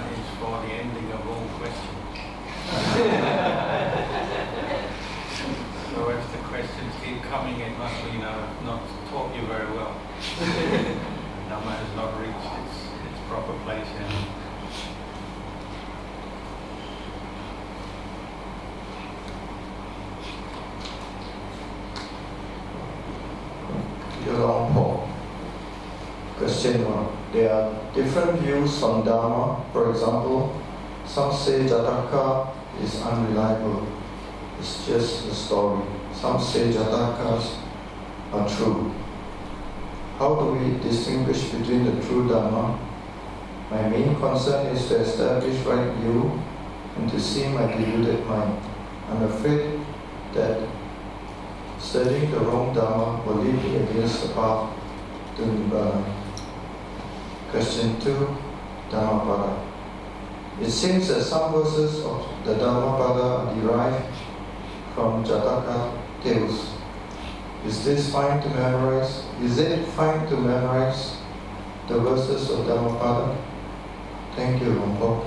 Dhamma is for the ending of all questions. So if the questions keep coming, it must mean I've not taught you very well. Dhamma has not reached its proper place yet. Luangpor. Question 1. There are different views on Dharma. For example, some say Jataka is unreliable. It's just a story. Some say Jatakas are true. How do we distinguish between the true Dharma? My main concern is to establish right view and to see my deluded mind. I'm afraid that studying the wrong Dharma will lead me against the path to Nibbana. Question 2, Dhammapada. It seems that some verses of the Dhammapada are derived from Jataka tales. Is this fine to memorize? Is it fine to memorize the verses of Dhammapada? Thank you, Luangpor.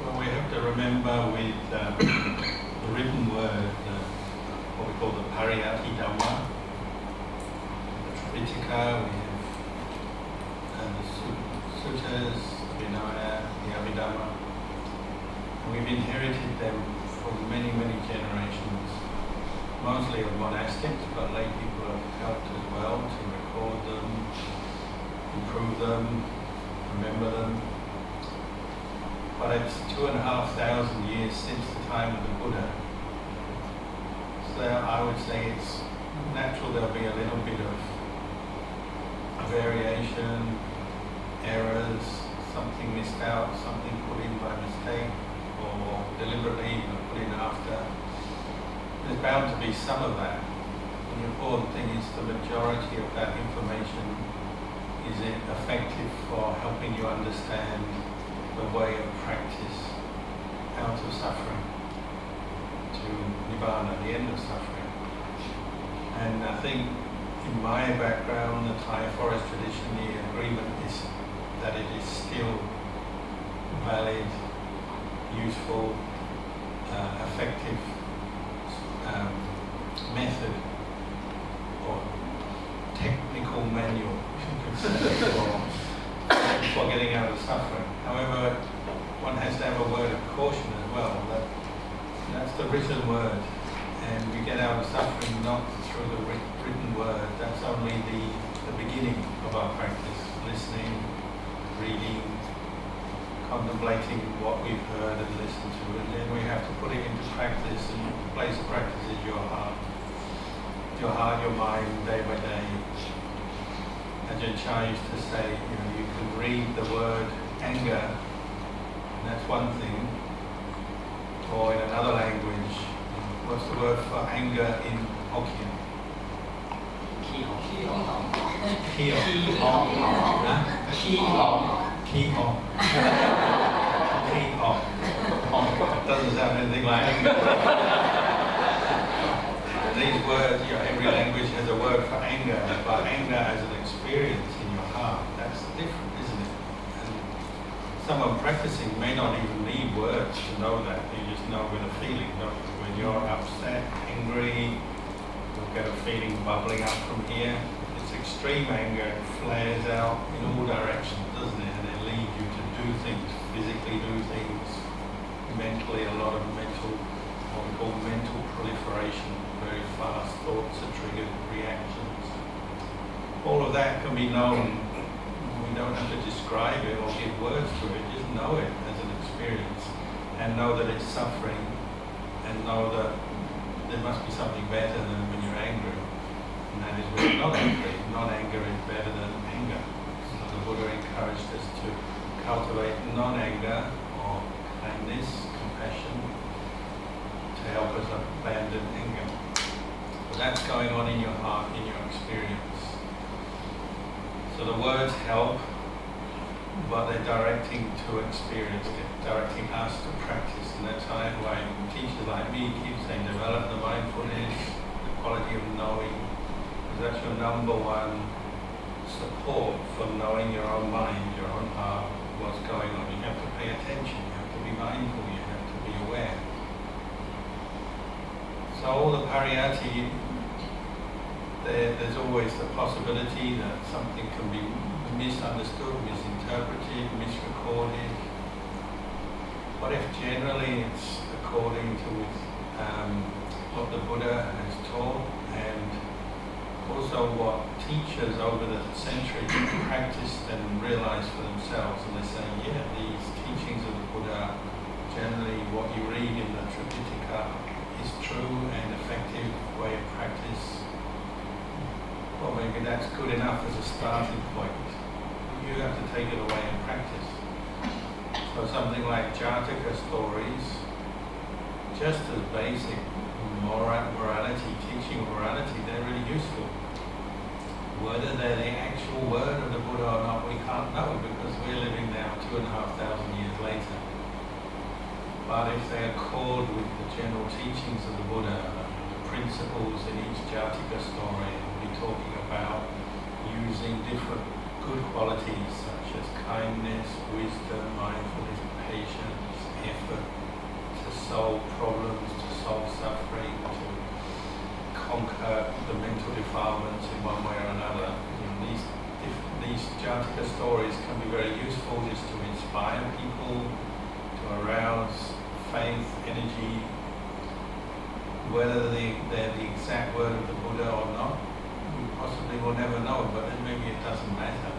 Well, we have to remember with the written word, what we call the Pariyati Dhamma, the Tripitaka, we have the suttas, the Vinaya, the Abhidhamma. And we've inherited them from many, many generations, mostly of monastics, but lay people have helped as well to record them, improve them, remember them. But it's 2,500 years since the time of the Buddha. So I would say it's natural there'll be a little bit of variation, errors, something missed out, something put in by mistake, or deliberately put in after. There's bound to be some of that. And the important thing is the majority of that information, is it effective for helping you understand the way of practice out of suffering to Nibbana, the end of suffering. And I think in my background, the Thai forest tradition, the agreement is that it is still valid, useful, effective method or technical manual for getting out of suffering. However, one has to have a word of caution as well, that's the written word, and we get out of suffering not through the written word. That's only the beginning of our practice, listening, reading, contemplating what we've heard and listened to, and then we have to put it into practice, and the place of practice is your heart, your mind, day by day. Ajahn Chah used to say, you can read the word anger, and that's one thing, or in another language, what's the word for anger in Hokkien? It doesn't sound anything like anger. These words, every language has a word for anger, but anger as an experience in your heart, that's different, isn't it? And someone practicing may not even need words to know that. You just know with a feeling, don't you? When you're upset, angry, you'll get a feeling bubbling up from here. If it's extreme anger, it flares out in all directions, doesn't it? And it leads you to do things, physically do things, mentally, a lot of mental, what we call mental proliferation. Very fast thoughts are triggered, reactions. All of that can be known. We don't have to describe it or give words to it, just know it as an experience and know that it's suffering and know that there must be something better than when you're angry, and that is when you're not angry. Non-anger is better than anger. So the Buddha encouraged us to cultivate non-anger or kindness, compassion, to help us abandon anger. That's going on in your heart, in your experience. So the words help, but they're directing to experience it, directing us to practice. And that's why teachers like me keep saying, develop the mindfulness, the quality of knowing, Because that's your number one support for knowing your own mind, your own heart, what's going on. You have to pay attention, you have to be mindful, you have to be aware. So all the pariyatti, there's always the possibility that something can be misunderstood, misinterpreted, misrecorded. What if generally it's according to what the Buddha has taught, and also what teachers over the centuries practiced and realized for themselves, and they say, yeah, these teachings of the Buddha, generally what you read in the Tripitaka is true and effective way of practice. Well, maybe that's good enough as a starting point. You have to take it away and practice. So something like Jataka stories, just as basic morality, teaching morality, they're really useful. Whether they're the actual word of the Buddha or not, we can't know, because we're living now 2,500 years later. But if they accord with the general teachings of the Buddha, the principles in each Jataka story, we'll be talking about using different good qualities such as kindness, wisdom, mindfulness, patience, effort, to solve problems, to solve suffering, to conquer the mental defilements in one way or another. You know, these Jataka stories can be very useful just to inspire people, to arouse faith, energy. Whether they're the exact word of the Buddha or not, we possibly will never know, but then maybe it doesn't matter.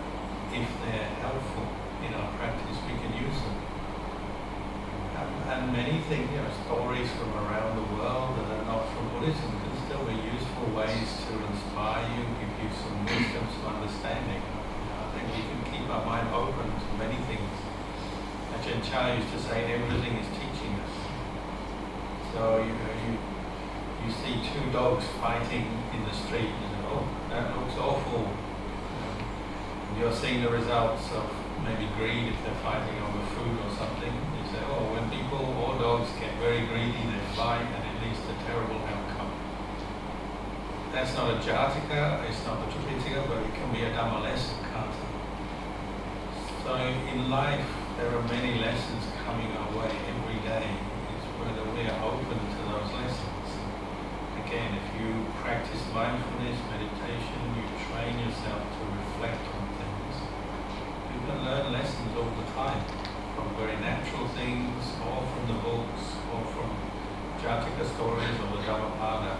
If they're helpful in our practice, we can use them. And many things, you know, stories from around the world that are not from Buddhism can still be useful ways to inspire you, give you some wisdom, some understanding. I think we can keep our mind open to many things. Ajahn Chah used to say everything is teaching us. So you see two dogs fighting in the street, and you say, oh, that looks awful. You're seeing the results of maybe greed if they're fighting over food or something. You say, oh, when people or dogs get very greedy, they fight and it leads to terrible outcome. That's not a Jataka, it's not a Tripitaka, but it can be a Dhamma lesson, can't it? So in life, there are many lessons coming our way every day. It's whether we are open to those lessons. Again, if you practice mindfulness, meditation, you train yourself to reflect on things. You can learn lessons all the time, from very natural things, or from the books, or from Jataka stories or the Dhammapada.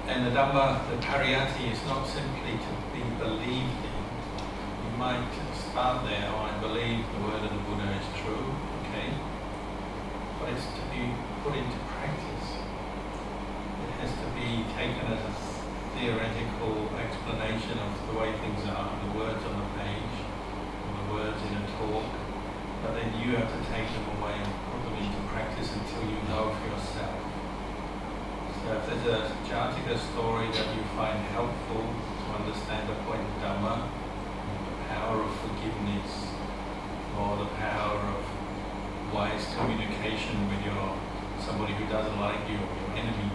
And the Dhamma, the pariyatti, is not simply to be believed in. You might start there, oh, I believe the word of the Buddha is true, okay? But it's to be put into practice. It has to be taken as a theoretical explanation of the way things are, the words on the page, or the words in a talk, but then you have to take them away and put them into practice until you know for yourself. So if there's a Jataka story that you find helpful to understand the point of Dhamma, the power of forgiveness, or the power of wise communication with somebody who doesn't like you or your enemy,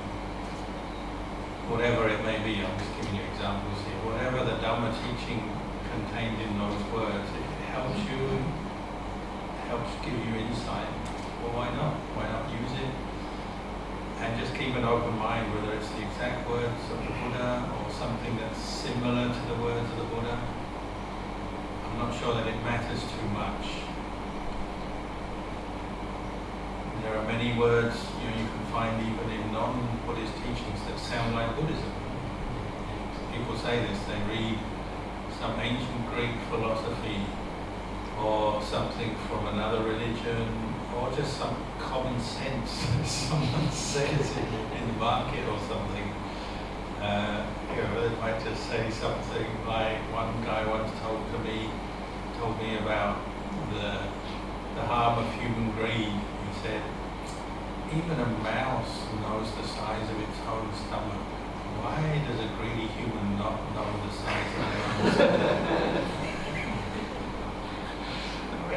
whatever it may be, I'm just giving you examples here, whatever the Dhamma teaching contained in those words, if it helps you, helps give you insight, well, why not? Why not use it? And just keep an open mind, whether it's the exact words of the Buddha or something that's similar to the words of the Buddha. I'm not sure that it matters too much. There are many words you can find even in non-Buddhist teachings that sound like Buddhism. People say this, they read some ancient Greek philosophy or something from another religion, or just some common sense someone says in the market or something. They might just say something like, one guy once told me about the harm of human greed. He said, even a mouse knows the size of its own stomach. Why does a greedy human not know the size of their own stomach?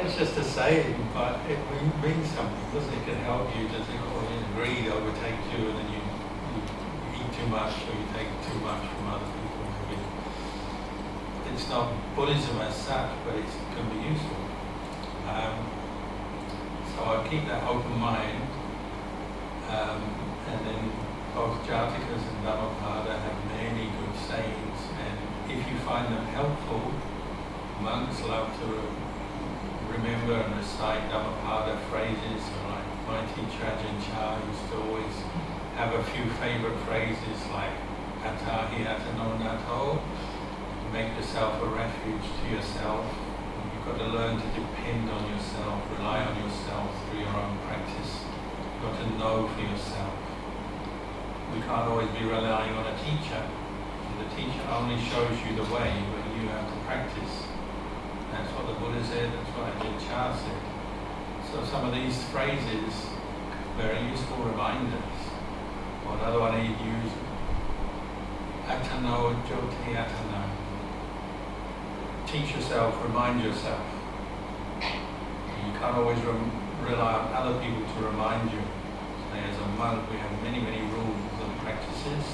It's just a saying, but it means something, doesn't it? It can help you to think, oh, greed overtakes you and then you eat too much or you take too much from other people. Maybe it's not Buddhism as such, but it can be useful. So I keep that open mind, and then both Jatakas and Dhammapada have many good sayings, and if you find them helpful, monks love to remember and recite Dhammapada phrases. So like my teacher Ajahn Chah used to always have a few favourite phrases like Atahi Atano Nato, make yourself a refuge to yourself. You've got to learn to depend on yourself, rely on yourself through your own practice. You've got to know for yourself. We can't always be relying on a teacher. The teacher only shows you the way, but you have to practice. That's what the Buddha said, that's what Ajahn Chah said. So some of these phrases, very useful reminders. Or another one he'd use, Atano Joti Atano. Teach yourself, remind yourself. You can't always rely on other people to remind you. As a monk, we have many, many rules and practices.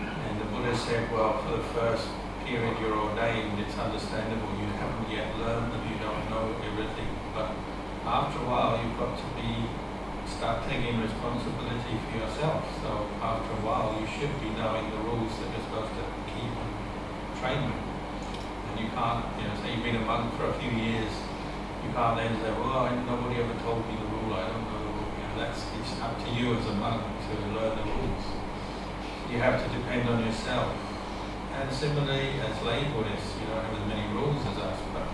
And the Buddha said, well, for the first period you're ordained, it's understandable. You haven't yet learned them, you don't know everything. But after a while, you've got to start taking responsibility for yourself. So after a while, you should be knowing the rules that you're supposed to keep and train with. And you can't, say you've been a monk for a few years, you can't then say, well, nobody ever told me the rule, I don't know the rule. It's up to you as a monk to learn the rules. You have to depend on yourself. And similarly, as lay Buddhists, you don't have as many rules as us, but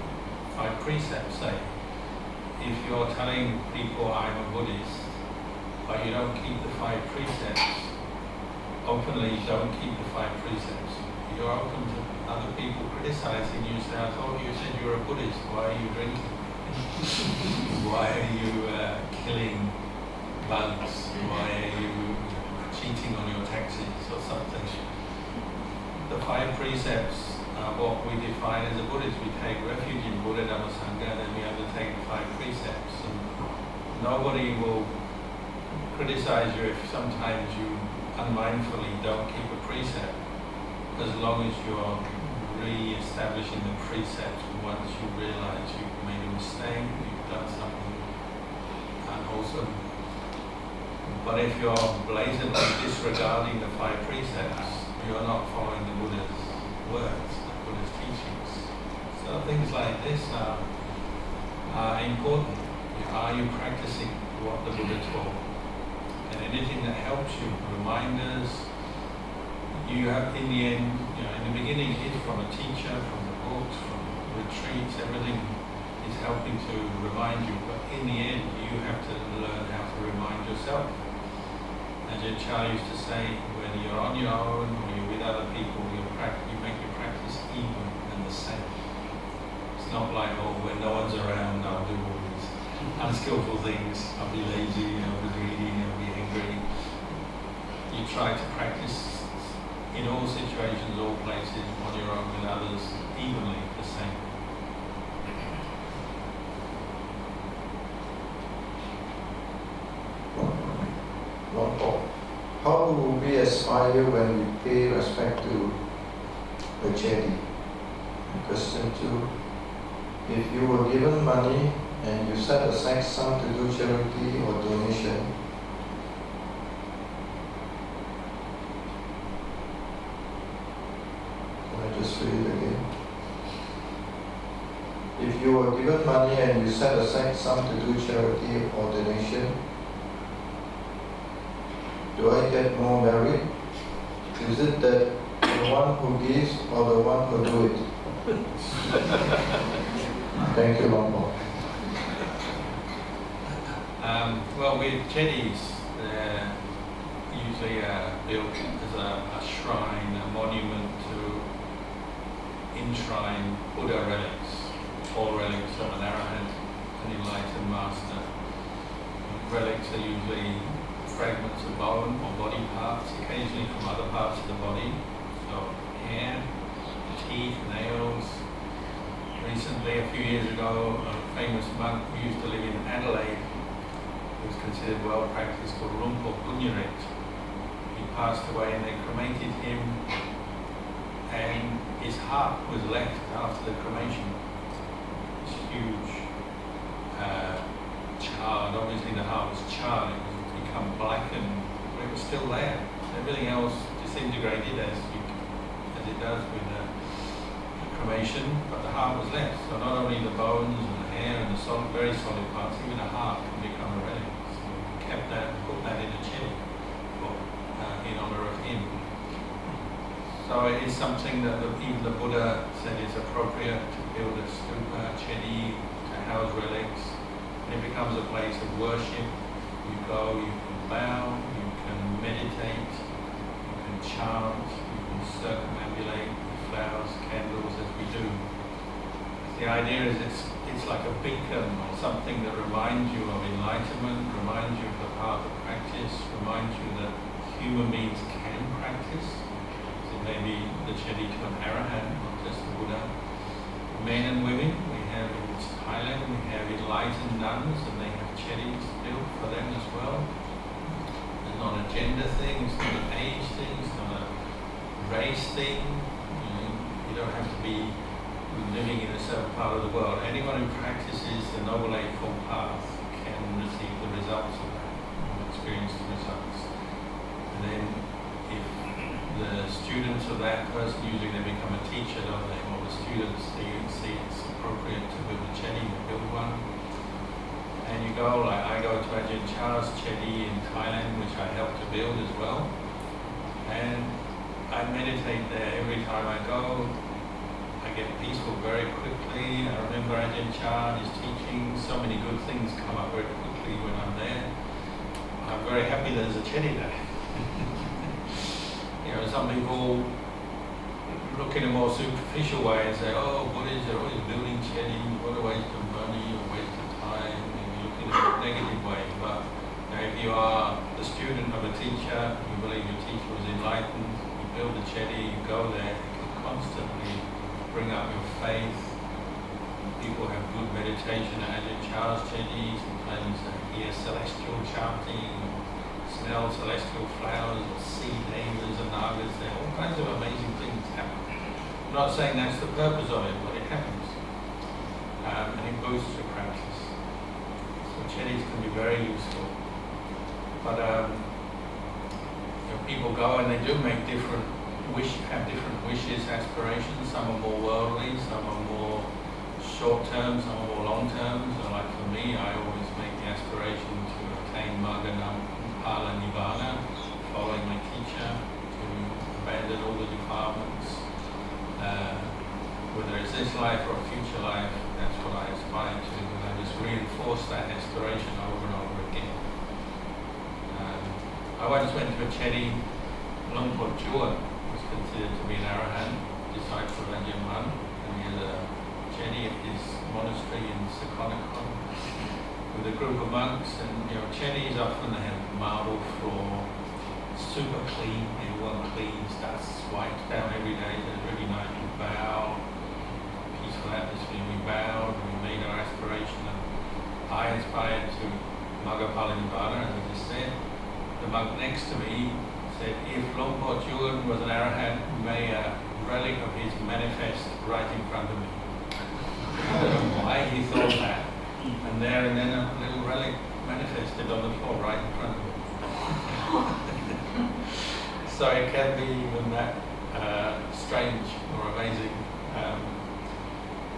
5 precepts say, if you're telling people I'm a Buddhist, but you don't keep the 5 precepts, openly don't keep the 5 precepts. You're open to other people criticizing you, say, I thought you said you're a Buddhist, why are you drinking? Why are you killing bugs? Why are you cheating on your taxes or something? The 5 precepts are what we define as a Buddhist. We take refuge in Buddha, Dhamma, Sangha, and then we undertake the 5 precepts. And nobody will criticize you if sometimes you unmindfully don't keep a precept, as long as you're re-establishing the precepts once you realize you've made a mistake, you've done something unwholesome. But if you're blatantly disregarding the 5 precepts, you're not following the Buddha's words, the Buddha's teachings. So things like this are important. Are you practicing what the Buddha taught? And anything that helps you, reminders, you have in the end, in the beginning it's from a teacher, from the books, from retreats, everything is helping to remind you, but in the end you have to learn how to remind yourself. Ajahn Chah used to say, whether you're on your own or you're with other people, you make your practice even and the same. It's not like, when no one's around, I'll do all these unskillful things, I'll be lazy, I'll be greedy, I'll be angry. You try to practice in all situations, all places, on your own with others, evenly the same. Luangpor, how do we aspire when we pay respect to the Jedi? Question 2. If you were given money and you set aside some to do charity or donation, just read it again. If you were given money and you set aside some to do charity or donation, do I get more merit? Is it that the one who gives or the one who do it? Thank you, Luangpor. Well, with jetties, they're usually built as a shrine, a monument to enshrine Buddha relics, all relics of an arahant, an enlightened master. Relics are usually fragments of bone or body parts, occasionally from other parts of the body. So hair, teeth, nails. Recently, a few years ago, a famous monk who used to live in Adelaide, who was considered well practiced, called Luangpor. He passed away and they cremated him, and his heart was left after the cremation. This huge charred, obviously the heart was charred, it was become blackened, but it was still there. Everything else disintegrated as it does with cremation, but the heart was left. So not only the bones and the hair and the solid, very solid parts, even the heart can become a relic. So we kept that, put that in a chedi in honor of him. So it is something that even the Buddha said is appropriate to build a stupa, chedi, to house relics. And it becomes a place of worship. You go, you can bow, you can meditate, you can chant, you can circumambulate with flowers, candles, as we do. The idea is it's like a beacon or something that reminds you of enlightenment, reminds you of the path of practice, reminds you that human beings can practice. So maybe the chedi to an arahant, not just the Buddha. Men and women, we have in Thailand, we have enlightened nuns and they have chedis built for them as well. It's not a gender thing, it's not an age thing, it's not a race thing. You don't have to be living in a certain part of the world. Anyone who practices the Noble Eightfold Path can receive the results of that, experience the results. And then if the students of that person, usually they become a teacher, don't they? Or the students see it's appropriate to build a chedi, to build one. And you go, like I go to Ajahn Chah's chedi in Thailand, which I helped to build as well. And I meditate there every time I go. I get peaceful very quickly. I remember Ajahn Chah and his teaching. So many good things come up very quickly when I'm there. I'm very happy there's a chedi there. Some people look in a more superficial way and say, oh, Buddhists are always building chedis, what a waste of money, a waste of time, and you look in a negative way. But if you are the student of a teacher, you believe your teacher was enlightened, you build a chedi, you go there, you can constantly bring up your faith. People have good meditation at Ajahn Chah's chedis, sometimes they hear celestial chanting, smell celestial flowers, or see devas and nagas there. All kinds of amazing things happen. I'm not saying that's the purpose of it, but it happens. And it boosts your practice. So chedis can be very useful. But people go and they do make have different wishes, aspirations. Some are more worldly, some are more short-term, some are more long-term. So like for me, I always make the aspiration to attain Magga Pala Nibbana, following my teacher, to abandon all the defilements. Whether it's this life or a future life, that's what I aspire to, and I just reinforce that aspiration over and over again. I once went to a chedi. Luangpor was considered to be an arahant, disciple of Ajahn Mun, and he had a chedi at his monastery in Sakonakon with a group of monks. And chedis often they have marble floor, super clean, everyone cleans, dust wipes down every day. It's really nice. We bow, peaceful atmosphere. We bowed, we made our aspiration, and I aspired to Magga Pala Nibbana, as I just said. The monk next to me said, if Luangpor was an arahant, may a relic of his manifest right in front of me. I don't know why he thought that. And there and then a little relic manifested on the floor right in front of me. So it can be even that strange or amazing.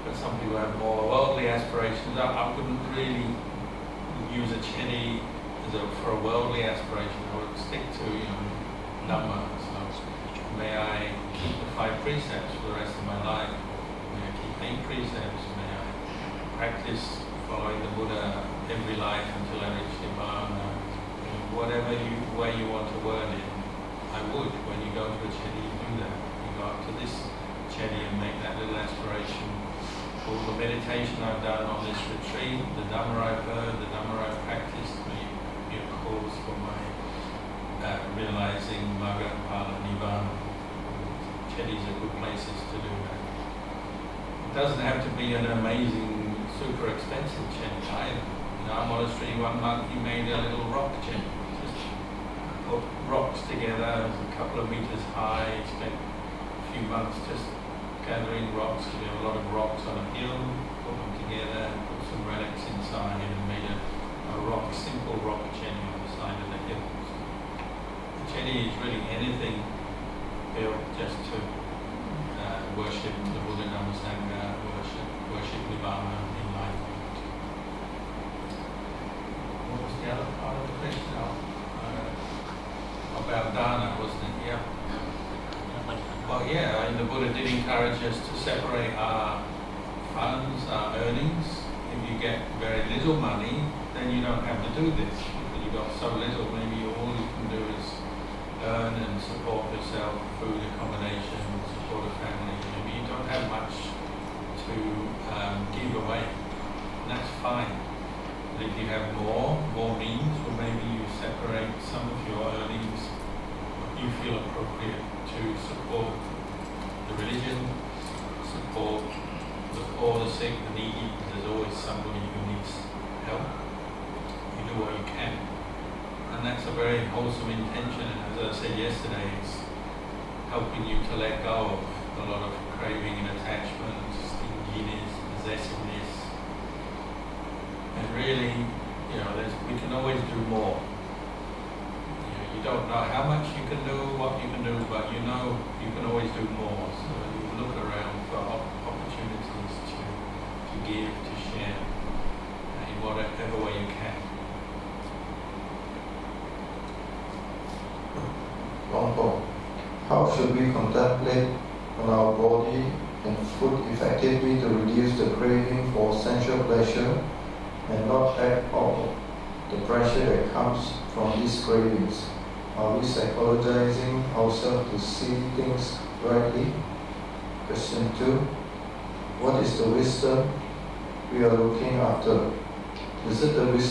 But some people have more worldly aspirations. I wouldn't really use a chedi for a worldly aspiration. I would stick to Dhamma. So may I keep the 5 precepts for the rest of my life. May I keep 8 precepts. May I practice following the Buddha every life until I reach Nibbana. Whatever way you want to word it, I would. When you go to a chedi, you do that. You go up to this chedi and make that little aspiration. All the meditation I've done on this retreat, the Dhamma I've heard, the Dhamma I've practiced, may be a cause for my realizing Magga Pala Nibbana. Chedis are good places to do that. It doesn't have to be an amazing, super expensive chedi either. In our monastery, one monk, he made a little rock chedi, just a put rocks together, a couple of meters high, spent a few months just gathering rocks, because we have a lot of rocks on a hill, put them together, put some relics inside and made a simple rock cheni on the side of the hill. The cheni is really anything built just to worship the Buddha, Dhamma, Sangha, worship Nibbana, enlightenment. What was the other part of the question? About dana, wasn't it? Yeah. Well, yeah, and the Buddha did encourage us to separate our funds, our earnings. If you get very little money, then you don't have to do this. Because you've got so little, maybe all you can do is earn and support yourself, food, accommodation, support a family. Maybe you don't have much to give away, and that's fine. But if you have more means, or maybe you separate some of your earnings, you feel appropriate to support the religion, support the poor, the sick, the needy. There's always somebody who needs help. You do what you can. And that's a very wholesome intention, and as I said yesterday, it's helping you to let go of a lot of craving and attachment, stinginess, possessiveness. And really, we can always do more. You don't know how much you can do, what you can do, but you know you can always do more. So you look around for opportunities to give, to share, in whatever way you can. Luangpor, how should we contemplate on our body and food effectively to reduce the craving for sensual pleasure and not act out the pressure that comes from these cravings? Are we psychologizing ourselves to see things rightly? Question 2. What is the wisdom we are looking after? Is it the wisdom